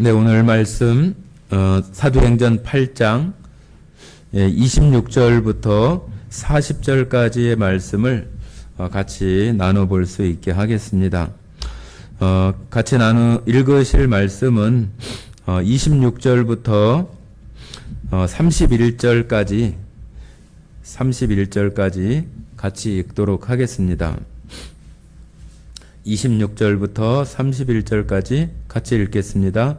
네, 오늘 말씀 사도행전 8장 26절부터 40절까지의 말씀을 같이 나눠볼 수 있게 하겠습니다. 같이 읽으실 말씀은 26절부터 31절까지 같이 읽도록 하겠습니다. 26절부터 31절까지 같이 읽겠습니다.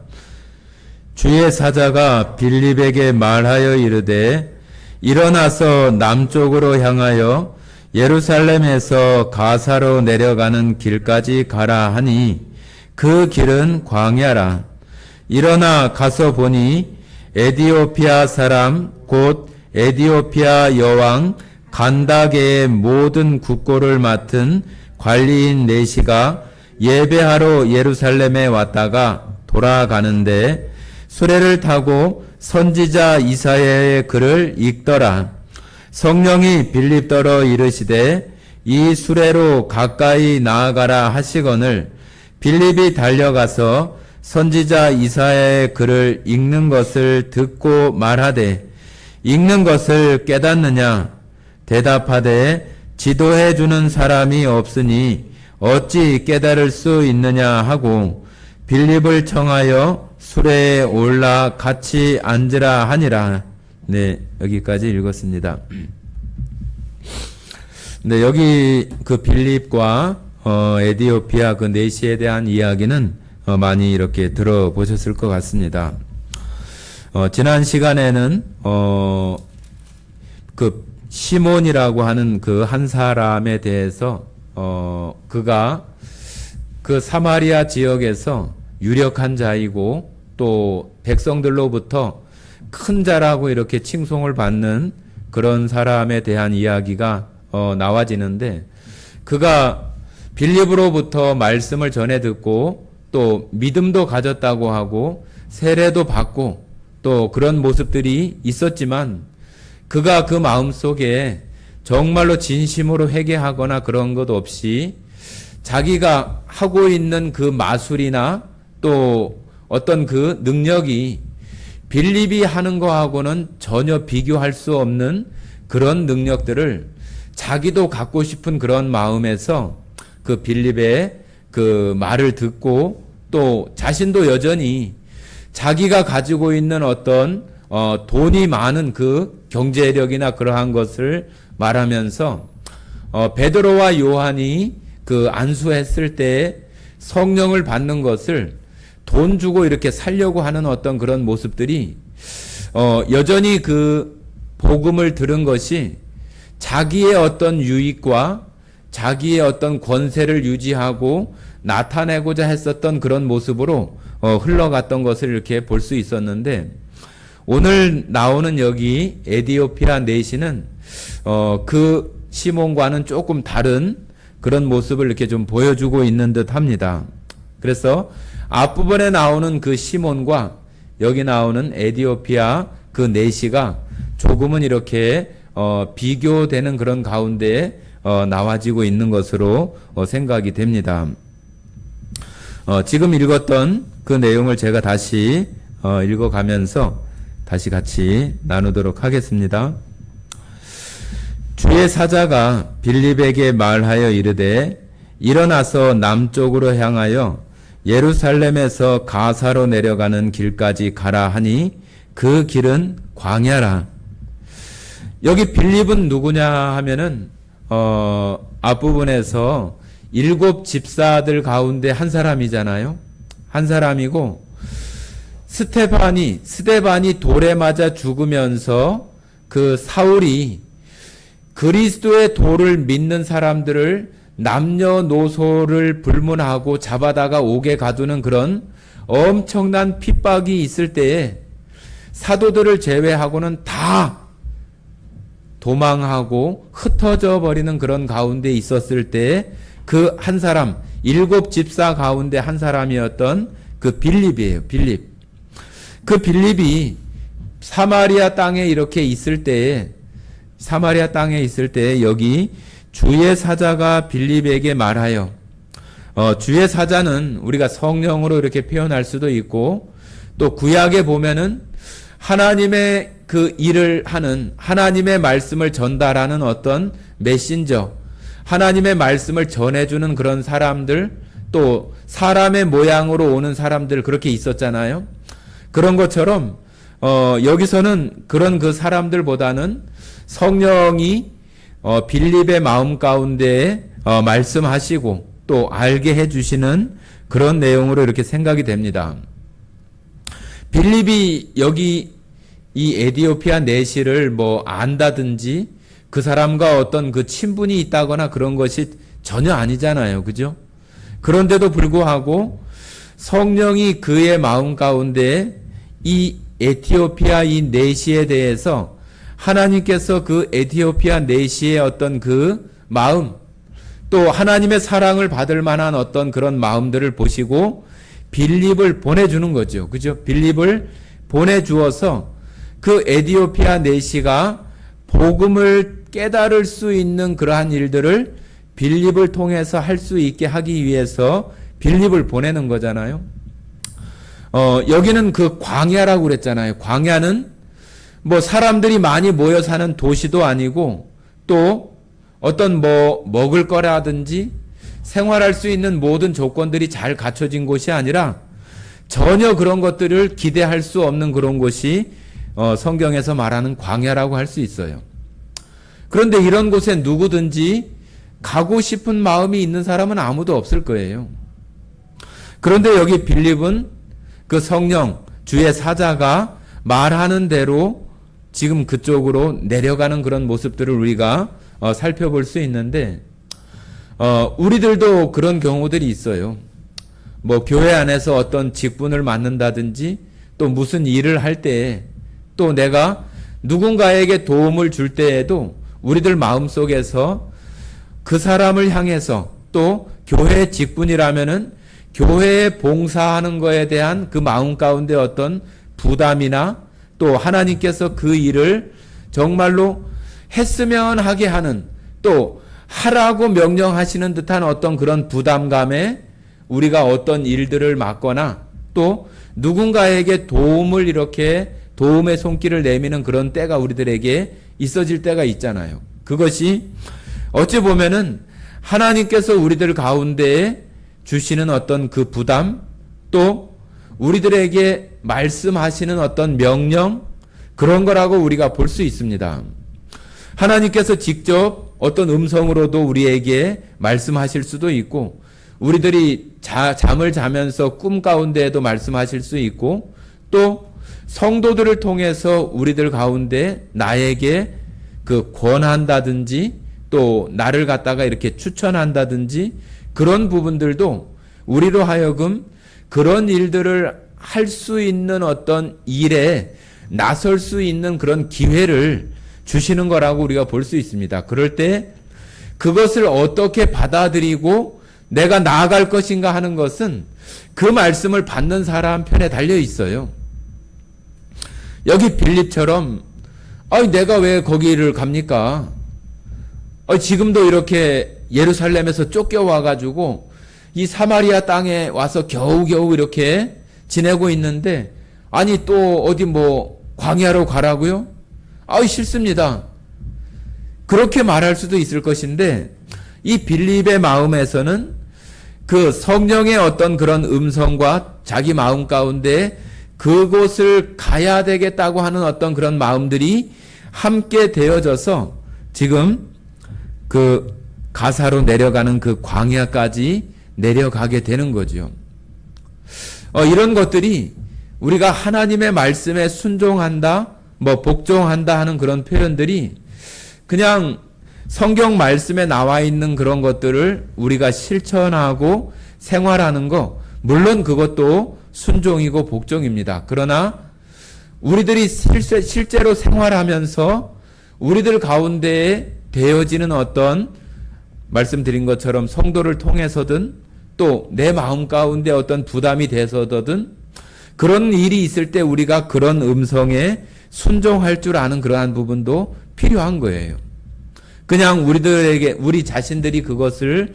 주의 사자가 빌립에게 말하여 이르되 일어나서 남쪽으로 향하여 예루살렘에서 가사로 내려가는 길까지 가라 하니 그 길은 광야라. 일어나 가서 보니 에디오피아 사람 곧 에디오피아 여왕 간다게의 모든 국고를 맡은 관리인 네시가 예배하러 예루살렘에 왔다가 돌아가는데 수레를 타고 선지자 이사야의 글을 읽더라. 성령이 빌립더러 이르시되 이 수레로 가까이 나아가라 하시거늘 빌립이 달려가서 선지자 이사야의 글을 읽는 것을 듣고 말하되 읽는 것을 깨닫느냐? 대답하되 지도해 주는 사람이 없으니 어찌 깨달을 수 있느냐 하고 빌립을 청하여 수레에 올라 같이 앉으라 하니라. 네, 여기까지 읽었습니다. 네, 여기 그 빌립과 에디오피아 그 네시에 대한 이야기는 많이 이렇게 들어보셨을 것 같습니다. 지난 시간에는 그 시몬이라고 하는 그 한 사람에 대해서 그가 그 사마리아 지역에서 유력한 자이고 또 백성들로부터 큰 자라고 이렇게 칭송을 받는 그런 사람에 대한 이야기가 나와지는데 그가 빌립으로부터 말씀을 전해 듣고 또 믿음도 가졌다고 하고 세례도 받고 또 그런 모습들이 있었지만 그가 그 마음속에 정말로 진심으로 회개하거나 그런 것 없이 자기가 하고 있는 그 마술이나 또 어떤 그 능력이 빌립이 하는 거하고는 전혀 비교할 수 없는 그런 능력들을 자기도 갖고 싶은 그런 마음에서 그 빌립의 그 말을 듣고 또 자신도 여전히 자기가 가지고 있는 어떤 돈이 많은 그 경제력이나 그러한 것을 말하면서 베드로와 요한이 그 안수했을 때 성령을 받는 것을 돈 주고 이렇게 살려고 하는 어떤 그런 모습들이 여전히 그 복음을 들은 것이 자기의 어떤 유익과 자기의 어떤 권세를 유지하고 나타내고자 했었던 그런 모습으로 흘러갔던 것을 이렇게 볼 수 있었는데 오늘 나오는 여기 에디오피아 네시는 그 시몬과는 조금 다른 그런 모습을 이렇게 좀 보여주고 있는 듯 합니다. 그래서 앞부분에 나오는 그 시몬과 여기 나오는 에디오피아 그 네시가 조금은 이렇게 비교되는 그런 가운데 나와지고 있는 것으로 생각이 됩니다. 지금 읽었던 그 내용을 제가 다시 읽어가면서 다시 같이 나누도록 하겠습니다. 주의 사자가 빌립에게 말하여 이르되 일어나서 남쪽으로 향하여 예루살렘에서 가사로 내려가는 길까지 가라 하니 그 길은 광야라. 여기 빌립은 누구냐 하면은 앞부분에서 7 집사들 가운데 한 사람이잖아요. 한 사람이고 스데반이 돌에 맞아 죽으면서 그 사울이 그리스도의 도를 믿는 사람들을 남녀노소를 불문하고 잡아다가 옥에 가두는 그런 엄청난 핍박이 있을 때에 사도들을 제외하고는 다 도망하고 흩어져 버리는 그런 가운데 있었을 때 그 한 사람 7 집사 가운데 한 사람이었던 그 빌립이에요. 빌립. 그 빌립이 사마리아 땅에 이렇게 있을 때에 여기 주의 사자가 빌립에게 말하여 주의 사자는 우리가 성령으로 이렇게 표현할 수도 있고 또 구약에 보면은 하나님의 그 일을 하는, 하나님의 말씀을 전달하는 어떤 메신저, 하나님의 말씀을 전해주는 그런 사람들, 또 사람의 모양으로 오는 사람들, 그렇게 있었잖아요. 그런 것처럼 여기서는 그런 그 사람들보다는 성령이 빌립의 마음 가운데 말씀하시고 또 알게 해주시는 그런 내용으로 이렇게 생각이 됩니다. 빌립이 여기 이 에디오피아 내시를 뭐 안다든지 그 사람과 어떤 그 친분이 있다거나 그런 것이 전혀 아니잖아요. 그죠? 그런데도 불구하고 성령이 그의 마음 가운데 이 에티오피아 이 내시에 대해서 하나님께서 그 에티오피아 내시의 어떤 그 마음, 또 하나님의 사랑을 받을 만한 어떤 그런 마음들을 보시고 빌립을 보내주는 거죠. 그죠? 빌립을 보내주어서 그 에티오피아 내시가 복음을 깨달을 수 있는 그러한 일들을 빌립을 통해서 할 수 있게 하기 위해서 빌립을 보내는 거잖아요. 여기는 그 광야라고 그랬잖아요. 광야는 뭐 사람들이 많이 모여 사는 도시도 아니고 또 어떤 뭐 먹을 거라든지 생활할 수 있는 모든 조건들이 잘 갖춰진 곳이 아니라 전혀 그런 것들을 기대할 수 없는 그런 곳이 성경에서 말하는 광야라고 할 수 있어요. 그런데 이런 곳에 누구든지 가고 싶은 마음이 있는 사람은 아무도 없을 거예요. 그런데 여기 빌립은 그 성령, 주의 사자가 말하는 대로 지금 그쪽으로 내려가는 그런 모습들을 우리가 살펴볼 수 있는데, 우리들도 그런 경우들이 있어요. 뭐 교회 안에서 어떤 직분을 맡는다든지 또 무슨 일을 할 때에 또 내가 누군가에게 도움을 줄 때에도 우리들 마음속에서 그 사람을 향해서 또 교회 직분이라면은 교회에 봉사하는 거에 대한 그 마음 가운데 어떤 부담이나 또 하나님께서 그 일을 정말로 했으면 하게 하는 또 하라고 명령하시는 듯한 어떤 그런 부담감에 우리가 어떤 일들을 맡거나 또 누군가에게 도움을 이렇게 도움의 손길을 내미는 그런 때가 우리들에게 있어질 때가 있잖아요. 그것이 어찌 보면은 하나님께서 우리들 가운데에 주시는 어떤 그 부담 또 우리들에게 말씀하시는 어떤 명령 그런 거라고 우리가 볼 수 있습니다. 하나님께서 직접 어떤 음성으로도 우리에게 말씀하실 수도 있고 우리들이 잠을 자면서 꿈 가운데에도 말씀하실 수 있고 또 성도들을 통해서 우리들 가운데 나에게 그 권한다든지 또 나를 갖다가 이렇게 추천한다든지 그런 부분들도 우리로 하여금 그런 일들을 할 수 있는 어떤 일에 나설 수 있는 그런 기회를 주시는 거라고 우리가 볼 수 있습니다. 그럴 때 그것을 어떻게 받아들이고 내가 나아갈 것인가 하는 것은 그 말씀을 받는 사람 편에 달려 있어요. 여기 빌립처럼 내가 왜 거기를 갑니까? 지금도 이렇게 예루살렘에서 쫓겨와 가지고 이 사마리아 땅에 와서 겨우겨우 이렇게 지내고 있는데 아니 또 어디 뭐 광야로 가라고요? 싫습니다. 그렇게 말할 수도 있을 것인데 이 빌립의 마음에서는 그 성령의 어떤 그런 음성과 자기 마음 가운데 그곳을 가야 되겠다고 하는 어떤 그런 마음들이 함께 되어져서 지금 그 가사로 내려가는 그 광야까지 내려가게 되는 거죠. 이런 것들이 우리가 하나님의 말씀에 순종한다, 뭐 복종한다 하는 그런 표현들이 그냥 성경 말씀에 나와 있는 그런 것들을 우리가 실천하고 생활하는 거, 물론 그것도 순종이고 복종입니다. 그러나 우리들이 실제로 생활하면서 우리들 가운데에 되어지는 어떤 말씀드린 것처럼 성도를 통해서든 또 내 마음 가운데 어떤 부담이 돼서든 그런 일이 있을 때 우리가 그런 음성에 순종할 줄 아는 그러한 부분도 필요한 거예요. 그냥 우리 자신들이 그것을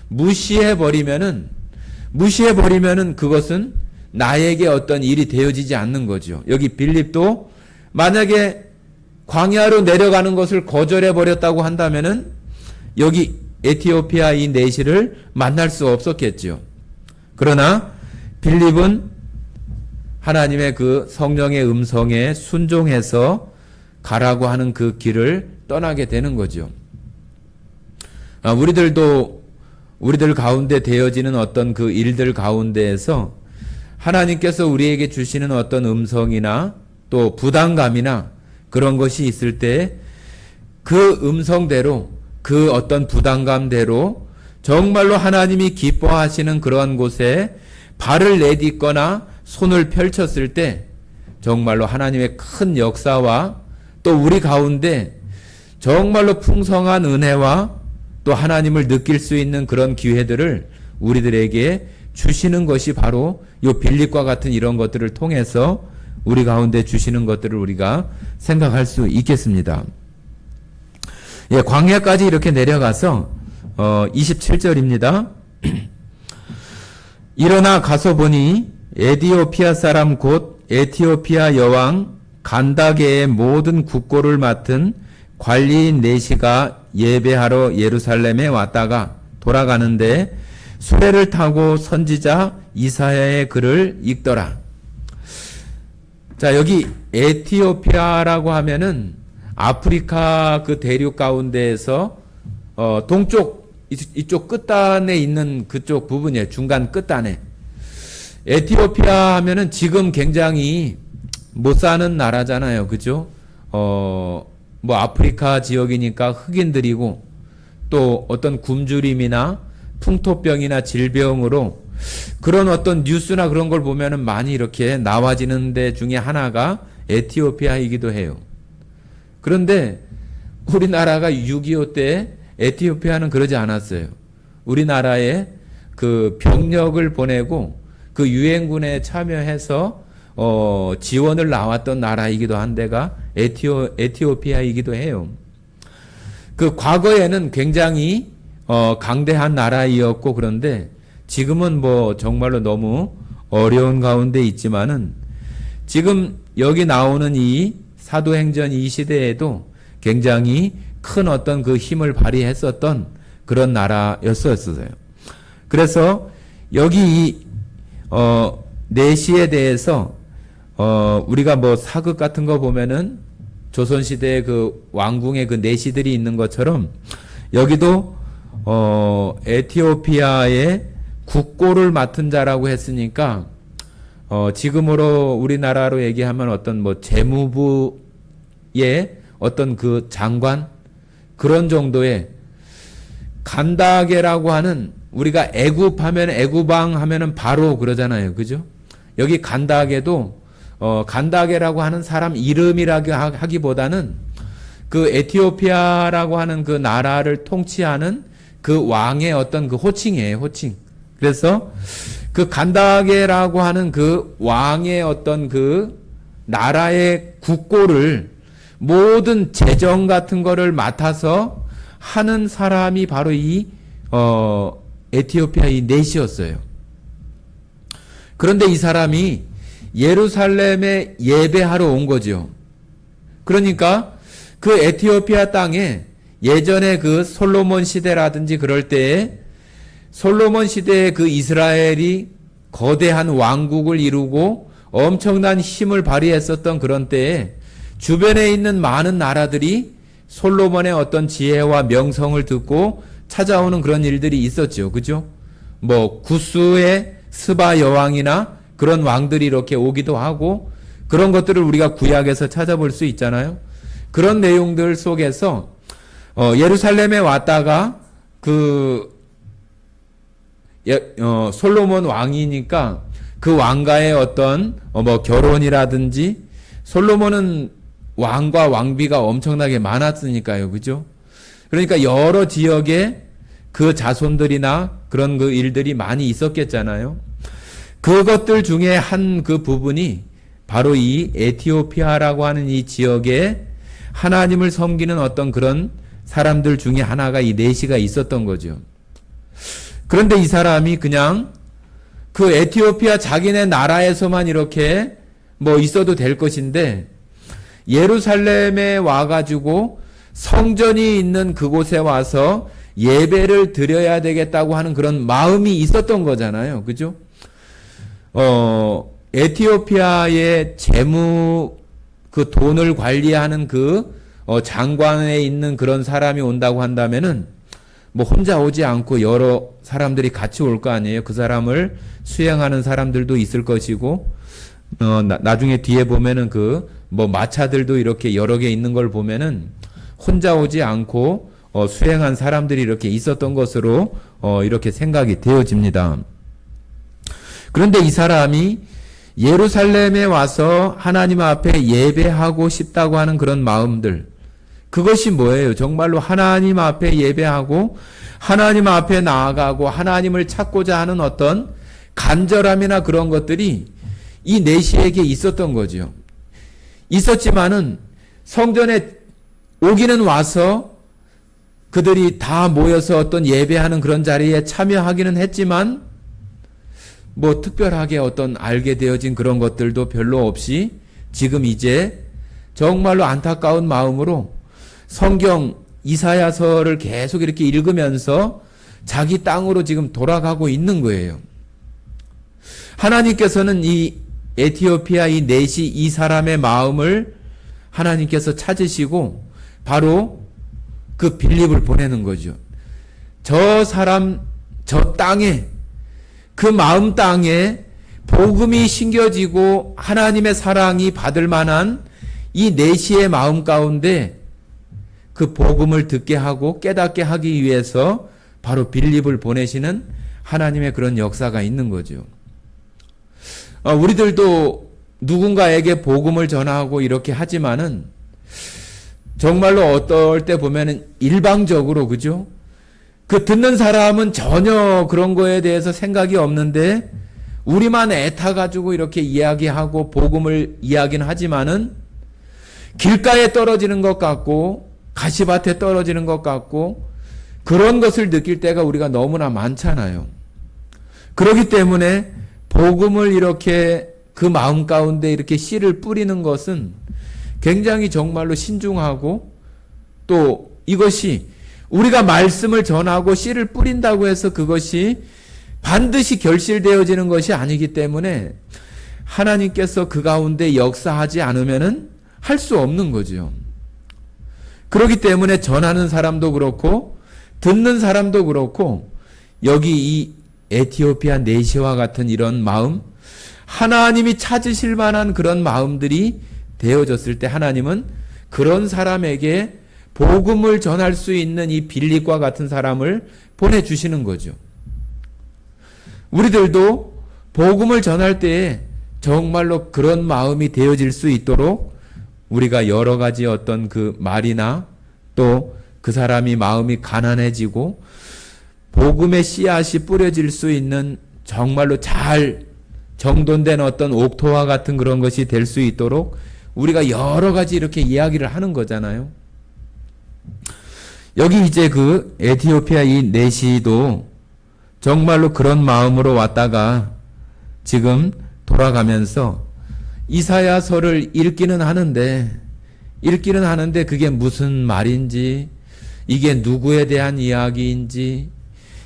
무시해 버리면은 그것은 나에게 어떤 일이 되어지지 않는 거죠. 여기 빌립도 만약에 광야로 내려가는 것을 거절해 버렸다고 한다면은 여기 에티오피아 이 내시를 만날 수 없었겠죠. 그러나 빌립은 하나님의 그 성령의 음성에 순종해서 가라고 하는 그 길을 떠나게 되는 거죠. 우리들 가운데 되어지는 어떤 그 일들 가운데에서 하나님께서 우리에게 주시는 어떤 음성이나 또 부담감이나 그런 것이 있을 때 그 음성대로 그 어떤 부담감대로 정말로 하나님이 기뻐하시는 그러한 곳에 발을 내딛거나 손을 펼쳤을 때 정말로 하나님의 큰 역사와 또 우리 가운데 정말로 풍성한 은혜와 또 하나님을 느낄 수 있는 그런 기회들을 우리들에게 주시는 것이 바로 요 빌립과 같은 이런 것들을 통해서 우리 가운데 주시는 것들을 우리가 생각할 수 있겠습니다. 예, 광야까지 이렇게 내려가서 27절입니다. 일어나 가서 보니 에티오피아 사람 곧 에티오피아 여왕 간다게의 모든 국고를 맡은 관리인 네시가 예배하러 예루살렘에 왔다가 돌아가는데 수레를 타고 선지자 이사야의 글을 읽더라. 자, 여기 에티오피아라고 하면은 아프리카 그 대륙 가운데에서 동쪽 이쪽 끝단에 있는 그쪽 부분이에요. 중간 끝단에. 에티오피아 하면은 지금 굉장히 못 사는 나라잖아요. 그죠? 뭐 아프리카 지역이니까 흑인들이고 또 어떤 굶주림이나 풍토병이나 질병으로 그런 어떤 뉴스나 그런 걸 보면은 많이 이렇게 나와지는 데 중에 하나가 에티오피아이기도 해요. 그런데 우리나라가 6.25 때 에티오피아는 그러지 않았어요. 우리나라에 그 병력을 보내고 그 유엔군에 참여해서 지원을 나왔던 나라이기도 한 데가 에티오피아이기도 해요. 그 과거에는 굉장히 강대한 나라이었고 그런데 지금은 뭐 정말로 너무 어려운 가운데 있지만은 지금 여기 나오는 이 사도행전 이 시대에도 굉장히 큰 어떤 그 힘을 발휘했었던 그런 나라였었어요. 그래서 여기 이 내시에 대해서 우리가 뭐 사극 같은 거 보면은 조선시대의 그 왕궁의 그 내시들이 있는 것처럼 여기도 에티오피아의 국고를 맡은 자라고 했으니까 지금으로 우리나라로 얘기하면 어떤 뭐 재무부의 어떤 그 장관 그런 정도의 간다게라고 하는 우리가 애굽하면 애굽왕 하면은 바로 그러잖아요. 그죠? 여기 간다게도 간다게라고 하는 사람 이름이라고 하기보다는 그 에티오피아라고 하는 그 나라를 통치하는 그 왕의 어떤 그 호칭이에요. 호칭. 그래서 그 간다게라고 하는 그 왕의 어떤 그 나라의 국고를 모든 재정 같은 거를 맡아서 하는 사람이 바로 이 에티오피아 이 넷이었어요. 그런데 이 사람이 예루살렘에 예배하러 온 거죠. 그러니까 그 에티오피아 땅에 예전에 그 솔로몬 시대라든지 그럴 때에 솔로몬 시대에 그 이스라엘이 거대한 왕국을 이루고 엄청난 힘을 발휘했었던 그런 때에 주변에 있는 많은 나라들이 솔로몬의 어떤 지혜와 명성을 듣고 찾아오는 그런 일들이 있었죠. 그죠? 뭐 구스의 스바 여왕이나 그런 왕들이 이렇게 오기도 하고 그런 것들을 우리가 구약에서 찾아볼 수 있잖아요. 그런 내용들 속에서 예루살렘에 왔다가 솔로몬 왕이니까 그 왕과의 어떤 뭐 결혼이라든지 솔로몬은 왕과 왕비가 엄청나게 많았으니까요. 그죠? 그러니까 여러 지역에 그 자손들이나 그런 그 일들이 많이 있었겠잖아요. 그것들 중에 한 그 부분이 바로 이 에티오피아라고 하는 이 지역에 하나님을 섬기는 어떤 그런 사람들 중에 하나가 이 네시가 있었던 거죠. 그런데 이 사람이 그냥 그 에티오피아 자기네 나라에서만 이렇게 뭐 있어도 될 것인데 예루살렘에 와가지고 성전이 있는 그곳에 와서 예배를 드려야 되겠다고 하는 그런 마음이 있었던 거잖아요. 그죠? 에티오피아의 재무 그 돈을 관리하는 그 장관에 있는 그런 사람이 온다고 한다면은 뭐 혼자 오지 않고 여러 사람들이 같이 올 거 아니에요. 그 사람을 수행하는 사람들도 있을 것이고 나중에 뒤에 보면은 그 뭐 마차들도 이렇게 여러 개 있는 걸 보면은 혼자 오지 않고 수행한 사람들이 이렇게 있었던 것으로 이렇게 생각이 되어집니다. 그런데 이 사람이 예루살렘에 와서 하나님 앞에 예배하고 싶다고 하는 그런 마음들, 그것이 뭐예요? 정말로 하나님 앞에 예배하고 하나님 앞에 나아가고 하나님을 찾고자 하는 어떤 간절함이나 그런 것들이 이 내시에게 있었던 거죠. 있었지만은 성전에 오기는 와서 그들이 다 모여서 어떤 예배하는 그런 자리에 참여하기는 했지만 뭐 특별하게 어떤 알게 되어진 그런 것들도 별로 없이 지금 이제 정말로 안타까운 마음으로 성경 이사야서를 계속 이렇게 읽으면서 자기 땅으로 지금 돌아가고 있는 거예요. 하나님께서는 이 에티오피아 이 내시 이 사람의 마음을 하나님께서 찾으시고 바로 그 빌립을 보내는 거죠. 저 사람 저 땅에 그 마음 땅에 복음이 심겨지고 하나님의 사랑이 받을 만한 이 내시의 마음 가운데 그 복음을 듣게 하고 깨닫게 하기 위해서 바로 빌립을 보내시는 하나님의 그런 역사가 있는 거죠. 우리들도 누군가에게 복음을 전하고 이렇게 하지만은 정말로 어떨 때 보면은 일방적으로, 그죠? 그 듣는 사람은 전혀 그런 거에 대해서 생각이 없는데 우리만 애타가지고 이렇게 이야기하고 복음을 이야기는 하지만은 길가에 떨어지는 것 같고 가시밭에 떨어지는 것 같고 그런 것을 느낄 때가 우리가 너무나 많잖아요. 그렇기 때문에 복음을 이렇게 그 마음 가운데 이렇게 씨를 뿌리는 것은 굉장히 정말로 신중하고 또 이것이 우리가 말씀을 전하고 씨를 뿌린다고 해서 그것이 반드시 결실되어지는 것이 아니기 때문에 하나님께서 그 가운데 역사하지 않으면은 할 수 없는 거죠. 그렇기 때문에 전하는 사람도 그렇고 듣는 사람도 그렇고 여기 이 에티오피아 내시와 같은 이런 마음, 하나님이 찾으실 만한 그런 마음들이 되어졌을 때 하나님은 그런 사람에게 복음을 전할 수 있는 이 빌립과 같은 사람을 보내주시는 거죠. 우리들도 복음을 전할 때에 정말로 그런 마음이 되어질 수 있도록 우리가 여러 가지 어떤 그 말이나 또 그 사람이 마음이 가난해지고 복음의 씨앗이 뿌려질 수 있는 정말로 잘 정돈된 어떤 옥토와 같은 그런 것이 될 수 있도록 우리가 여러 가지 이렇게 이야기를 하는 거잖아요. 여기 이제 그 에티오피아 이 내시도 정말로 그런 마음으로 왔다가 지금 돌아가면서 이사야서를 읽기는 하는데 그게 무슨 말인지, 이게 누구에 대한 이야기인지,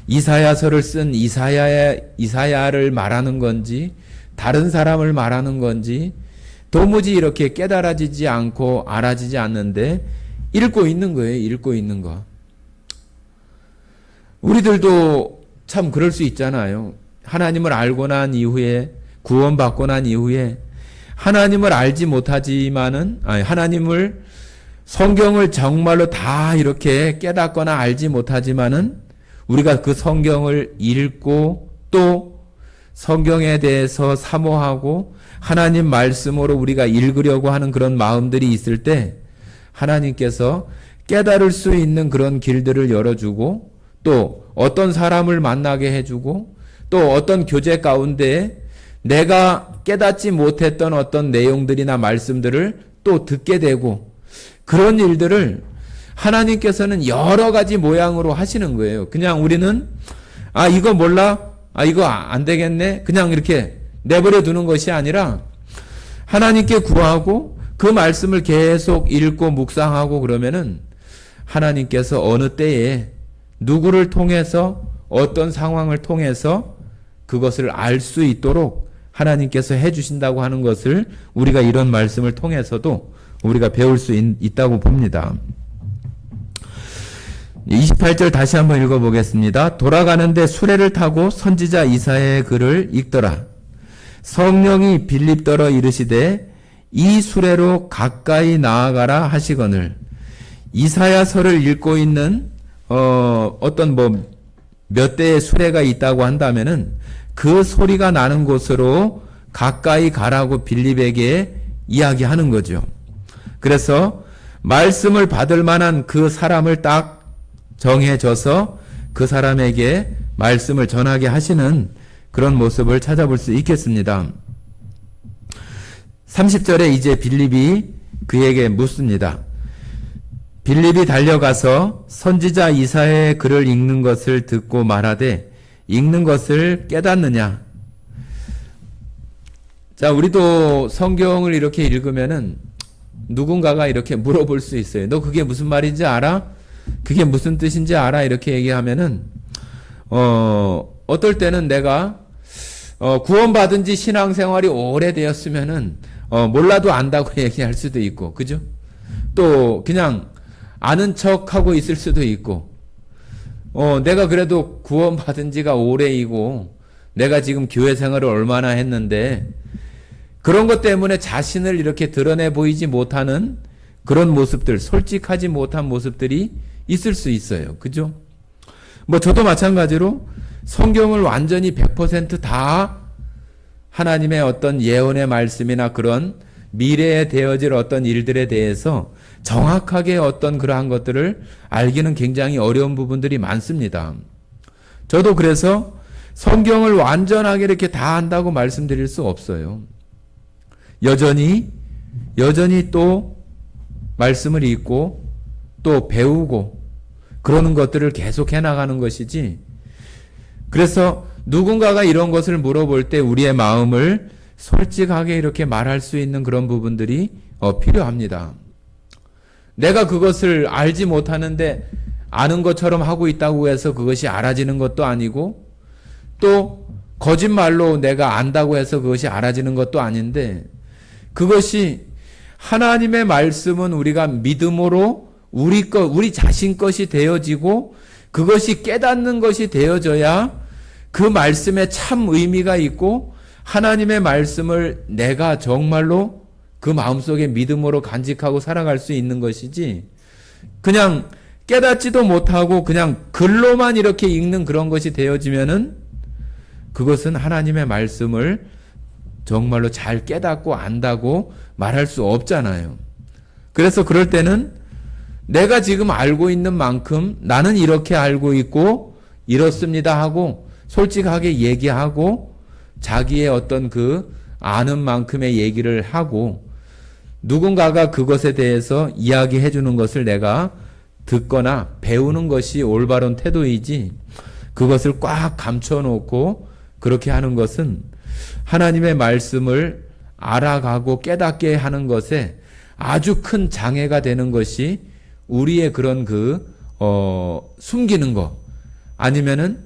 이사야서를 쓴 이사야를 말하는 건지 다른 사람을 말하는 건지 도무지 이렇게 깨달아지지 않고 알아지지 않는데 읽고 있는 거예요. 읽고 있는 거. 우리들도 참 그럴 수 있잖아요. 하나님을 알고 난 이후에, 구원받고 난 이후에 하나님을 알지 못하지만은, 하나님을, 성경을 정말로 다 이렇게 깨닫거나 알지 못하지만은 우리가 그 성경을 읽고 또 성경에 대해서 사모하고 하나님 말씀으로 우리가 읽으려고 하는 그런 마음들이 있을 때 하나님께서 깨달을 수 있는 그런 길들을 열어주고 또 어떤 사람을 만나게 해주고 또 어떤 교제 가운데 내가 깨닫지 못했던 어떤 내용들이나 말씀들을 또 듣게 되고 그런 일들을 하나님께서는 여러 가지 모양으로 하시는 거예요. 그냥 우리는 이거 몰라? 이거 안 되겠네? 그냥 이렇게 내버려 두는 것이 아니라 하나님께 구하고 그 말씀을 계속 읽고 묵상하고 그러면은 하나님께서 어느 때에 누구를 통해서 어떤 상황을 통해서 그것을 알 수 있도록 하나님께서 해주신다고 하는 것을 우리가 이런 말씀을 통해서도 우리가 배울 수 있다고 봅니다. 28절 다시 한번 읽어보겠습니다. 돌아가는데 수레를 타고 선지자 이사야의 글을 읽더라. 성령이 빌립더러 이르시되 이 수레로 가까이 나아가라 하시거늘. 이사야서를 읽고 있는 어떤 몇 대의 수레가 있다고 한다면은 그 소리가 나는 곳으로 가까이 가라고 빌립에게 이야기하는 거죠. 그래서 말씀을 받을 만한 그 사람을 딱 정해져서 그 사람에게 말씀을 전하게 하시는 그런 모습을 찾아볼 수 있겠습니다. 30절에 이제 빌립이 그에게 묻습니다. 빌립이 달려가서 선지자 이사야의 글을 읽는 것을 듣고 말하되 읽는 것을 깨닫느냐? 자, 우리도 성경을 이렇게 읽으면은 누군가가 이렇게 물어볼 수 있어요. 너 그게 무슨 말인지 알아? 그게 무슨 뜻인지 알아? 이렇게 얘기하면은 어떨 때는 내가 구원받은 지 신앙생활이 오래되었으면은 몰라도 안다고 얘기할 수도 있고, 그죠? 또 그냥 아는 척하고 있을 수도 있고, 내가 그래도 구원받은 지가 오래이고 내가 지금 교회 생활을 얼마나 했는데 그런 것 때문에 자신을 이렇게 드러내 보이지 못하는 그런 모습들, 솔직하지 못한 모습들이 있을 수 있어요. 그죠? 저도 마찬가지로 성경을 완전히 100% 하나님의 어떤 예언의 말씀이나 그런 미래에 되어질 어떤 일들에 대해서 정확하게 어떤 그러한 것들을 알기는 굉장히 어려운 부분들이 많습니다. 저도 그래서 성경을 완전하게 이렇게 다 안다고 말씀드릴 수 없어요. 여전히 또 말씀을 읽고 또 배우고 그러는 것들을 계속 해나가는 것이지, 그래서 누군가가 이런 것을 물어볼 때 우리의 마음을 솔직하게 이렇게 말할 수 있는 그런 부분들이 필요합니다. 내가 그것을 알지 못하는데 아는 것처럼 하고 있다고 해서 그것이 알아지는 것도 아니고, 또 거짓말로 내가 안다고 해서 그것이 알아지는 것도 아닌데, 그것이 하나님의 말씀은 우리가 믿음으로 우리 자신 것이 되어지고 그것이 깨닫는 것이 되어져야 그 말씀에 참 의미가 있고 하나님의 말씀을 내가 정말로 그 마음속에 믿음으로 간직하고 살아갈 수 있는 것이지, 그냥 깨닫지도 못하고 그냥 글로만 이렇게 읽는 그런 것이 되어지면은 그것은 하나님의 말씀을 정말로 잘 깨닫고 안다고 말할 수 없잖아요. 그래서 그럴 때는 내가 지금 알고 있는 만큼 나는 이렇게 알고 있고 이렇습니다 하고 솔직하게 얘기하고 자기의 어떤 그 아는 만큼의 얘기를 하고 누군가가 그것에 대해서 이야기해 주는 것을 내가 듣거나 배우는 것이 올바른 태도이지, 그것을 꽉 감춰놓고 그렇게 하는 것은 하나님의 말씀을 알아가고 깨닫게 하는 것에 아주 큰 장애가 되는 것이 우리의 그런 숨기는 거, 아니면은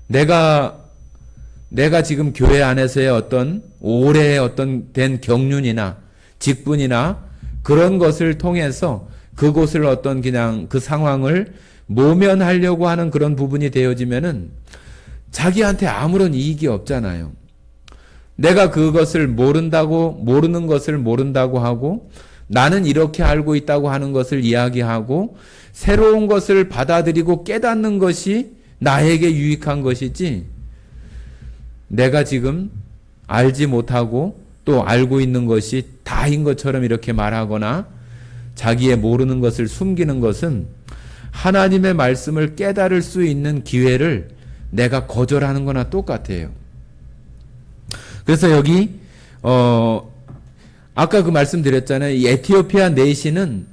내가 지금 교회 안에서의 어떤 오래의 어떤 된 경륜이나 직분이나 그런 것을 통해서 그곳을 어떤 그냥 그 상황을 모면하려고 하는 그런 부분이 되어지면은 자기한테 아무런 이익이 없잖아요. 내가 그것을 모르는 것을 모른다고 하고 나는 이렇게 알고 있다고 하는 것을 이야기하고 새로운 것을 받아들이고 깨닫는 것이 나에게 유익한 것이지, 내가 지금 알지 못하고 또 알고 있는 것이 다인 것처럼 이렇게 말하거나 자기의 모르는 것을 숨기는 것은 하나님의 말씀을 깨달을 수 있는 기회를 내가 거절하는 거나 똑같아요. 그래서 여기 아까 그 말씀드렸잖아요. 이 에티오피아 내시는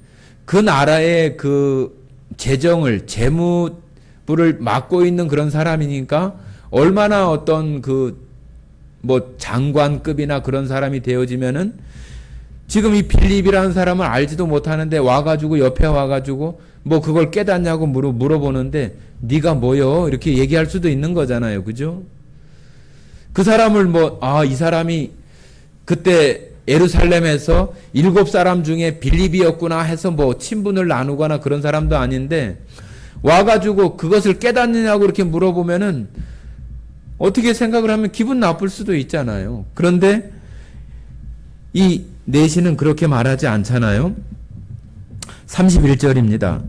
그 나라의 그 재무부를 맡고 있는 그런 사람이니까 얼마나 어떤 뭐 장관급이나 그런 사람이 되어지면은 지금 이 빌립이라는 사람을 알지도 못하는데 와가지고 옆에 와가지고 뭐 그걸 깨닫냐고 물어보는데 네가 뭐요? 이렇게 얘기할 수도 있는 거잖아요. 그죠? 그 사람을 이 사람이 그때 예루살렘에서 7사람 중에 빌립이었구나 해서 뭐 친분을 나누거나 그런 사람도 아닌데 와가지고 그것을 깨닫느냐고 이렇게 물어보면은 어떻게 생각을 하면 기분 나쁠 수도 있잖아요. 그런데 이 내시는 그렇게 말하지 않잖아요. 31절입니다.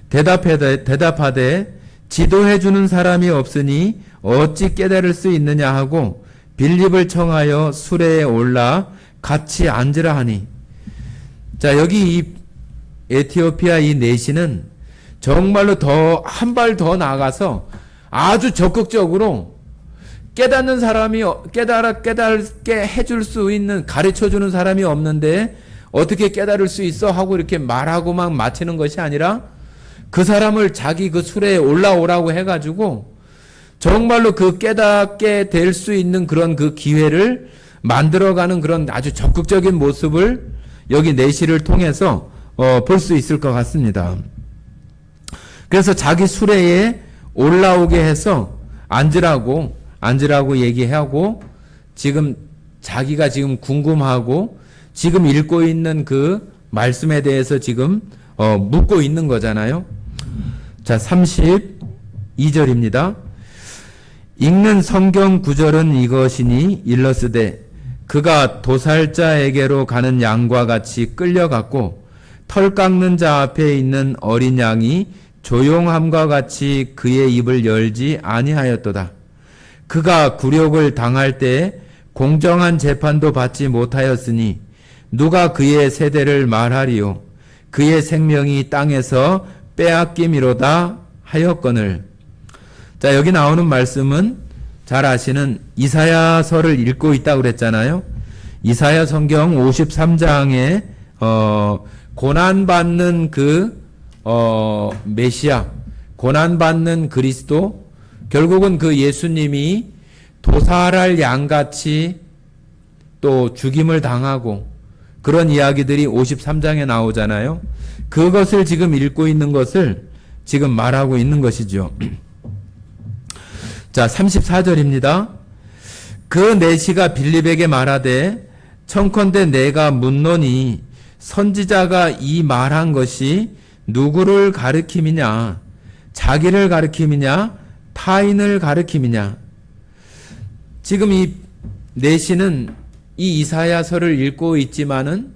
대답하되 지도해주는 사람이 없으니 어찌 깨달을 수 있느냐 하고 빌립을 청하여 수레에 올라 같이 앉으라 하니. 자, 여기 이 에티오피아 이 내시는 정말로 한 발 더 나가서 아주 적극적으로 깨닫는 사람이 깨닫게 해줄 수 있는, 가르쳐주는 사람이 없는데 어떻게 깨달을 수 있어 하고 이렇게 말하고만 마치는 것이 아니라 그 사람을 자기 그 수레에 올라오라고 해가지고 정말로 그 깨닫게 될 수 있는 그런 그 기회를 만들어가는 그런 아주 적극적인 모습을 여기 내시를 통해서 볼 수 있을 것 같습니다. 그래서 자기 수레에 올라오게 해서 앉으라고 얘기하고 지금 자기가 지금 궁금하고 지금 읽고 있는 그 말씀에 대해서 지금 묻고 있는 거잖아요. 자, 32절입니다. 읽는 성경 구절은 이것이니 일러스되 그가 도살자에게로 가는 양과 같이 끌려갔고 털 깎는 자 앞에 있는 어린 양이 조용함과 같이 그의 입을 열지 아니하였도다. 그가 굴욕을 당할 때 공정한 재판도 받지 못하였으니 누가 그의 세대를 말하리요. 그의 생명이 땅에서 빼앗김이로다 하였거늘. 자, 여기 나오는 말씀은 잘 아시는 이사야서를 읽고 있다고 그랬잖아요. 이사야 성경 53장에 고난받는 메시아, 고난받는 그리스도, 결국은 그 예수님이 도살할 양같이 또 죽임을 당하고 그런 이야기들이 53장에 나오잖아요. 그것을 지금 읽고 있는 것을 지금 말하고 있는 것이죠. 자, 34절입니다. 그 내시가 빌립에게 말하되 청컨대 내가 묻노니 선지자가 이 말한 것이 누구를 가리킴이냐? 자기를 가리킴이냐? 타인을 가리킴이냐? 지금 이 내시는 이 이사야서를 읽고 있지만은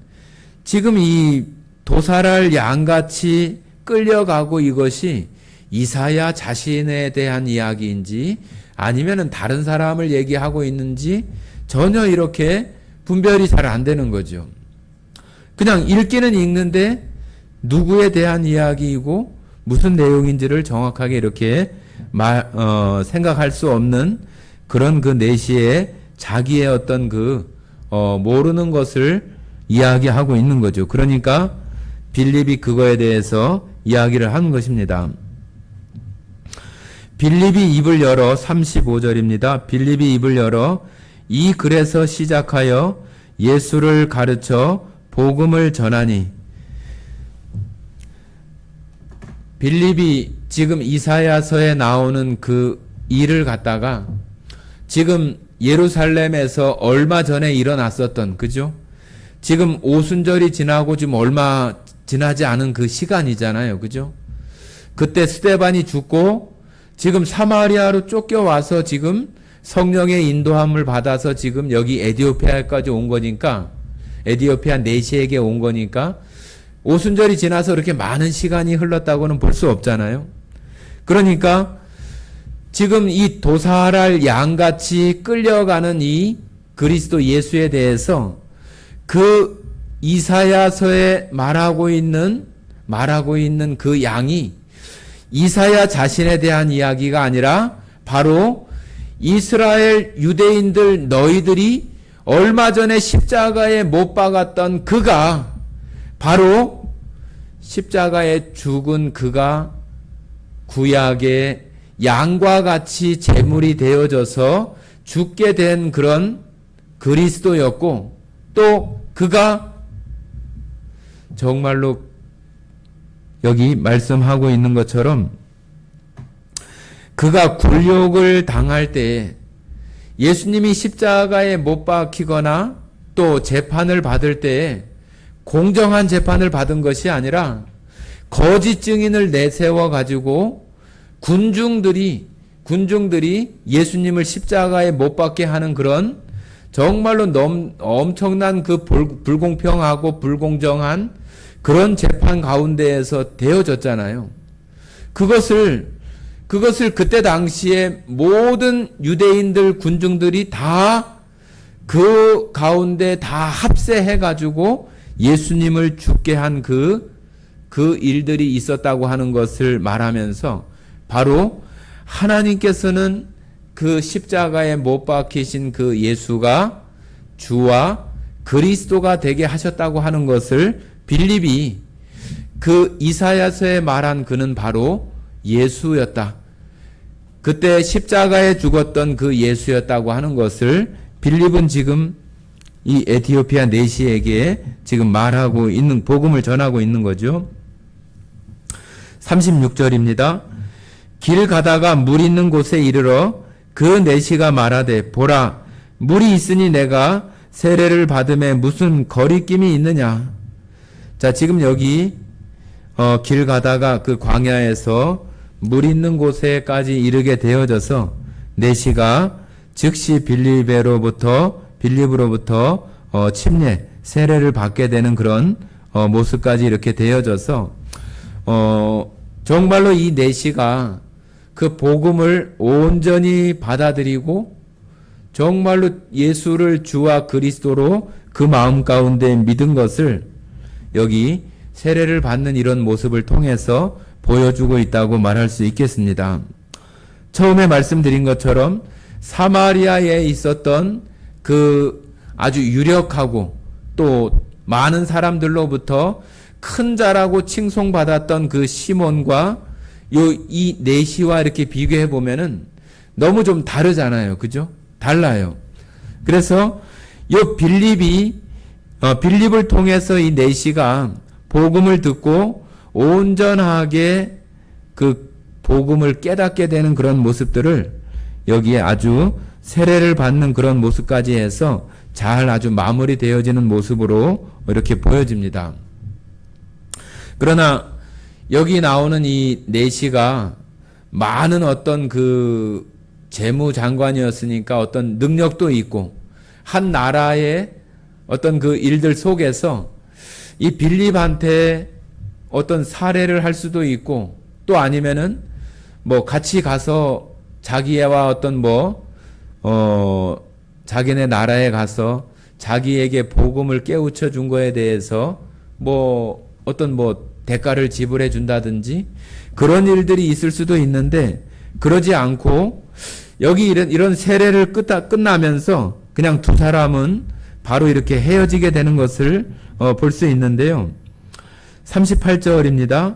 지금 이 도살할 양같이 끌려가고 이것이 이사야 자신에 대한 이야기인지 아니면은 다른 사람을 얘기하고 있는지 전혀 이렇게 분별이 잘 안 되는 거죠. 그냥 읽기는 읽는데 누구에 대한 이야기이고 무슨 내용인지를 정확하게 이렇게 생각할 수 없는 그런 그 내시에 자기의 어떤 모르는 것을 이야기하고 있는 거죠. 그러니까 빌립이 그거에 대해서 이야기를 하는 것입니다. 빌립이 입을 열어 35절입니다. 빌립이 입을 열어 이 글에서 시작하여 예수를 가르쳐 복음을 전하니. 빌립이 지금 이사야서에 나오는 그 일을 갖다가 지금 예루살렘에서 얼마 전에 일어났었던, 그죠? 지금 오순절이 지나고 지금 얼마 지나지 않은 그 시간이잖아요. 그죠? 그때 스데반이 죽고 지금 사마리아로 쫓겨와서 지금 성령의 인도함을 받아서 지금 여기 에티오피아까지 온 거니까, 에티오피아 내시에게 온 거니까 오순절이 지나서 그렇게 많은 시간이 흘렀다고는 볼 수 없잖아요. 그러니까 지금 이 도살할 양같이 끌려가는 이 그리스도 예수에 대해서 그 이사야서에 말하고 있는 그 양이 이사야 자신에 대한 이야기가 아니라 바로 이스라엘 유대인들 너희들이 얼마 전에 십자가에 못 박았던 그가, 바로 십자가에 죽은 그가 구약의 양과 같이 제물이 되어져서 죽게 된 그런 그리스도였고, 또 그가 정말로 여기 말씀하고 있는 것처럼 그가 굴욕을 당할 때 예수님이 십자가에 못 박히거나 또 재판을 받을 때 공정한 재판을 받은 것이 아니라 거짓 증인을 내세워 가지고 군중들이 예수님을 십자가에 못 박게 하는 그런 정말로 엄청난 그 불공평하고 불공정한 그런 재판 가운데에서 되어졌잖아요. 그것을 그때 당시에 모든 유대인들 군중들이 다 그 가운데 다 합세해 가지고 예수님을 죽게 한 그 일들이 있었다고 하는 것을 말하면서 바로 하나님께서는 그 십자가에 못 박히신 그 예수가 주와 그리스도가 되게 하셨다고 하는 것을 빌립이 그 이사야서에 말한 그는 바로 예수였다. 그때 십자가에 죽었던 그 예수였다고 하는 것을 빌립은 지금 이 에티오피아 내시에게 지금 말하고 있는, 복음을 전하고 있는 거죠. 36절입니다. 길 가다가 물 있는 곳에 이르러 그 내시가 말하되 보라 물이 있으니 내가 세례를 받음에 무슨 거리낌이 있느냐. 자, 지금 여기 길 가다가 그 광야에서 물 있는 곳에까지 이르게 되어져서 내시가 즉시 빌립으로부터 침례 세례를 받게 되는 그런 모습까지 이렇게 되어져서 정말로 이 내시가 그 복음을 온전히 받아들이고 정말로 예수를 주와 그리스도로 그 마음 가운데 믿은 것을 여기 세례를 받는 이런 모습을 통해서 보여주고 있다고 말할 수 있겠습니다. 처음에 말씀드린 것처럼 사마리아에 있었던 그 아주 유력하고 또 많은 사람들로부터 큰 자라고 칭송받았던 그 시몬과 이 내시와 이렇게 비교해 보면은 너무 좀 다르잖아요. 그죠? 달라요. 그래서 이 빌립을 통해서 이 내시가 복음을 듣고 온전하게 그 복음을 깨닫게 되는 그런 모습들을 여기에 아주 세례를 받는 그런 모습까지 해서 잘 아주 마무리되어지는 모습으로 이렇게 보여집니다. 그러나 여기 나오는 이 내시가 많은 어떤 그 재무장관이었으니까 어떤 능력도 있고 한 나라의 어떤 그 일들 속에서 이 빌립한테 어떤 사례를 할 수도 있고 또 아니면은 뭐 같이 가서 자기와 어떤 자기네 나라에 가서 자기에게 복음을 깨우쳐 준 거에 대해서 어떤 대가를 지불해 준다든지 그런 일들이 있을 수도 있는데 그러지 않고 여기 이런 세례를 끝나면서 그냥 두 사람은 바로 이렇게 헤어지게 되는 것을 볼 수 있는데요. 38절입니다.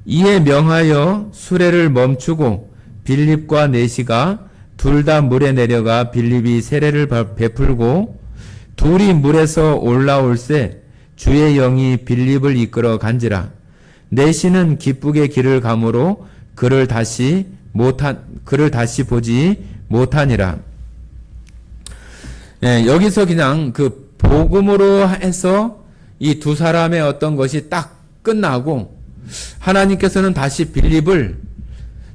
이에 명하여 수레를 멈추고 빌립과 내시가 둘 다 물에 내려가 빌립이 세례를 베풀고 둘이 물에서 올라올새 주의 영이 빌립을 이끌어 간지라. 내시는 기쁘게 길을 가므로 그를 다시 보지 못하니라. 예, 여기서 그냥 그 복음으로 해서 이 두 사람의 어떤 것이 딱 끝나고 하나님께서는 다시 빌립을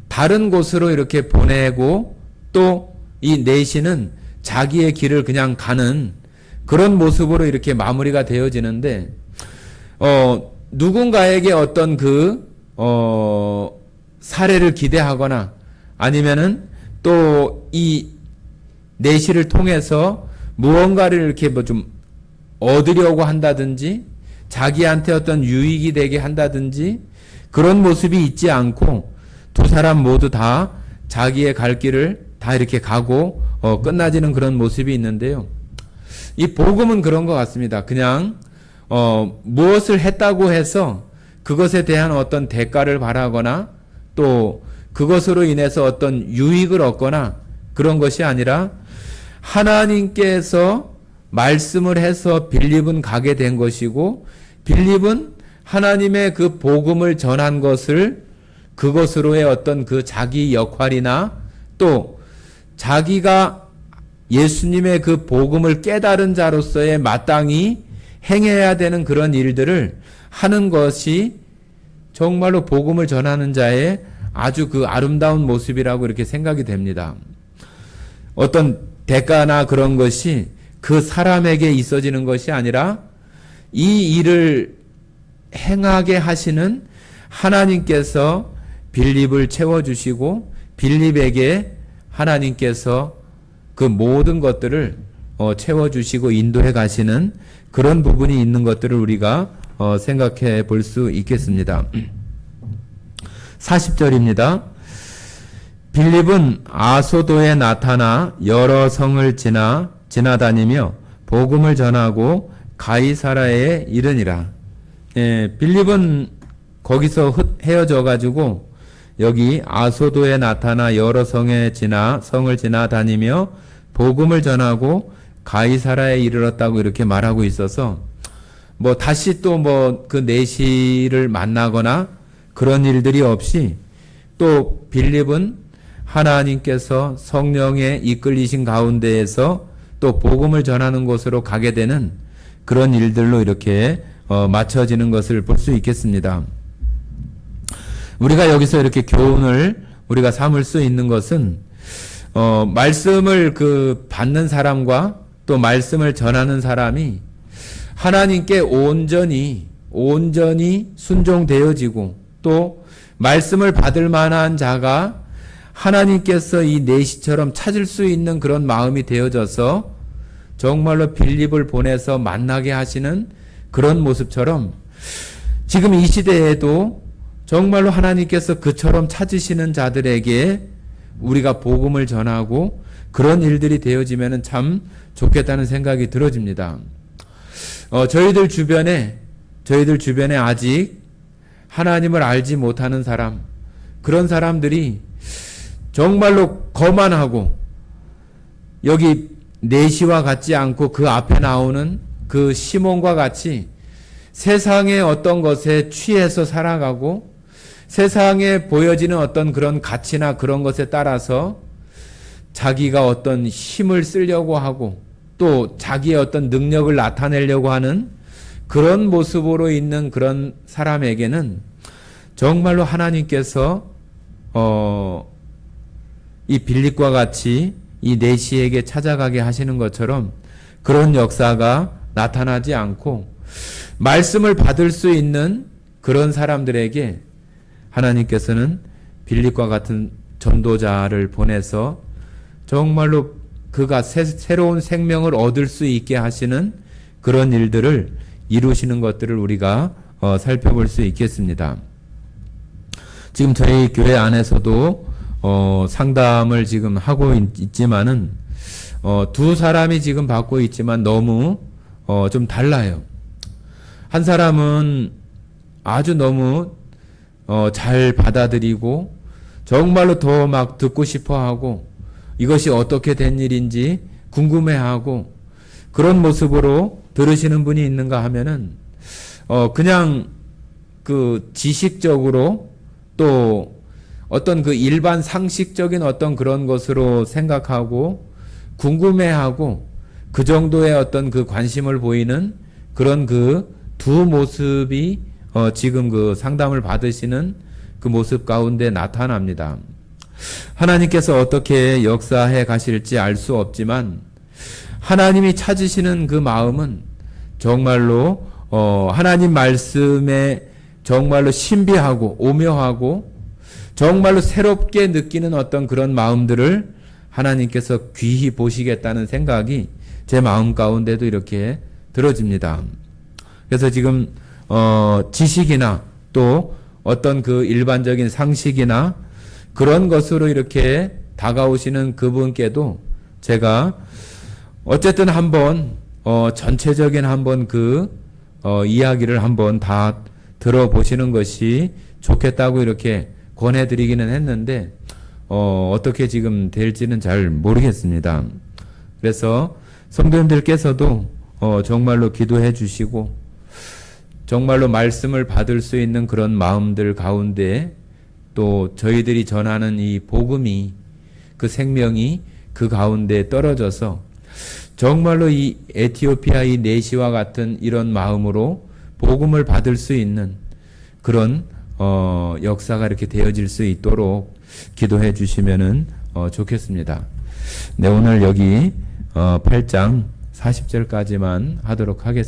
다른 곳으로 이렇게 보내고 또 이 내시는 자기의 길을 그냥 가는 그런 모습으로 이렇게 마무리가 되어지는데 누군가에게 어떤 사례를 기대하거나 아니면은 또 이 내시를 통해서 무언가를 이렇게 좀 얻으려고 한다든지 자기한테 어떤 유익이 되게 한다든지 그런 모습이 있지 않고 두 사람 모두 다 자기의 갈 길을 다 이렇게 가고 끝나지는 그런 모습이 있는데요. 이 복음은 그런 것 같습니다. 그냥 무엇을 했다고 해서 그것에 대한 어떤 대가를 바라거나 또 그것으로 인해서 어떤 유익을 얻거나 그런 것이 아니라 하나님께서 말씀을 해서 빌립은 가게 된 것이고 빌립은 하나님의 그 복음을 전한 것을 그것으로의 어떤 그 자기 역할이나 또 자기가 예수님의 그 복음을 깨달은 자로서의 마땅히 행해야 되는 그런 일들을 하는 것이 정말로 복음을 전하는 자의 아주 그 아름다운 모습이라고 이렇게 생각이 됩니다. 어떤 대가나 그런 것이 그 사람에게 있어지는 것이 아니라 이 일을 행하게 하시는 하나님께서 빌립을 채워주시고 빌립에게 하나님께서 그 모든 것들을 채워주시고 인도해 가시는 그런 부분이 있는 것들을 우리가 생각해 볼 수 있겠습니다. 40절입니다. 빌립은 아소도에 나타나 여러 성을 지나다니며 복음을 전하고 가이사라에 이르니라. 빌립은 거기서 헤어져 가지고 여기 아소도에 나타나 여러 성을 지나다니며 복음을 전하고 가이사라에 이르렀다고 이렇게 말하고 있어서 뭐 다시 또 뭐 그 내시를 만나거나 그런 일들이 없이 또 빌립은 하나님께서 성령에 이끌리신 가운데에서 또 복음을 전하는 곳으로 가게 되는 그런 일들로 이렇게 맞춰지는 것을 볼 수 있겠습니다. 우리가 여기서 이렇게 교훈을 우리가 삼을 수 있는 것은 말씀을 그 받는 사람과 또 말씀을 전하는 사람이 하나님께 온전히 순종되어지고 또 말씀을 받을 만한 자가 하나님께서 이 내시처럼 찾을 수 있는 그런 마음이 되어져서 정말로 빌립을 보내서 만나게 하시는 그런 모습처럼 지금 이 시대에도 정말로 하나님께서 그처럼 찾으시는 자들에게 우리가 복음을 전하고 그런 일들이 되어지면 참 좋겠다는 생각이 들어집니다. 저희들 주변에 아직 하나님을 알지 못하는 사람, 그런 사람들이 정말로 거만하고 여기 내시와 같지 않고 그 앞에 나오는 그 시몬과 같이 세상의 어떤 것에 취해서 살아가고 세상에 보여지는 어떤 그런 가치나 그런 것에 따라서 자기가 어떤 힘을 쓰려고 하고 또 자기의 어떤 능력을 나타내려고 하는 그런 모습으로 있는 그런 사람에게는 정말로 하나님께서 이 빌립과 같이 이 내시에게 찾아가게 하시는 것처럼 그런 역사가 나타나지 않고 말씀을 받을 수 있는 그런 사람들에게 하나님께서는 빌립과 같은 전도자를 보내서 정말로 그가 새로운 생명을 얻을 수 있게 하시는 그런 일들을 이루시는 것들을 우리가 살펴볼 수 있겠습니다. 지금 저희 교회 안에서도 상담을 지금 하고 있지만은 두 사람이 지금 받고 있지만 너무 좀 달라요. 한 사람은 아주 너무 잘 받아들이고 정말로 더 막 듣고 싶어 하고 이것이 어떻게 된 일인지 궁금해하고 그런 모습으로 들으시는 분이 있는가 하면은 그냥 그 지식적으로 또 어떤 그 일반 상식적인 어떤 그런 것으로 생각하고 궁금해하고 그 정도의 어떤 그 관심을 보이는 그런 그 두 모습이 지금 그 상담을 받으시는 그 모습 가운데 나타납니다. 하나님께서 어떻게 역사해 가실지 알 수 없지만 하나님이 찾으시는 그 마음은 정말로 하나님 말씀에 정말로 신비하고 오묘하고 정말로 새롭게 느끼는 어떤 그런 마음들을 하나님께서 귀히 보시겠다는 생각이 제 마음 가운데도 이렇게 들어집니다. 그래서 지금 지식이나 또 어떤 그 일반적인 상식이나 그런 것으로 이렇게 다가오시는 그분께도 제가 어쨌든 한번 전체적인 한번 그 이야기를 한번 다 들어보시는 것이 좋겠다고 이렇게 권해드리기는 했는데 어떻게 지금 될지는 잘 모르겠습니다. 그래서 성도님들께서도 정말로 기도해 주시고 정말로 말씀을 받을 수 있는 그런 마음들 가운데 또 저희들이 전하는 이 복음이 그 생명이 그 가운데 떨어져서 정말로 이 에티오피아 이 내시와 같은 이런 마음으로 복음을 받을 수 있는 그런 역사가 이렇게 되어질 수 있도록 기도해 주시면은 좋겠습니다. 네, 오늘 여기 8장 40절까지만 하도록 하겠습니다.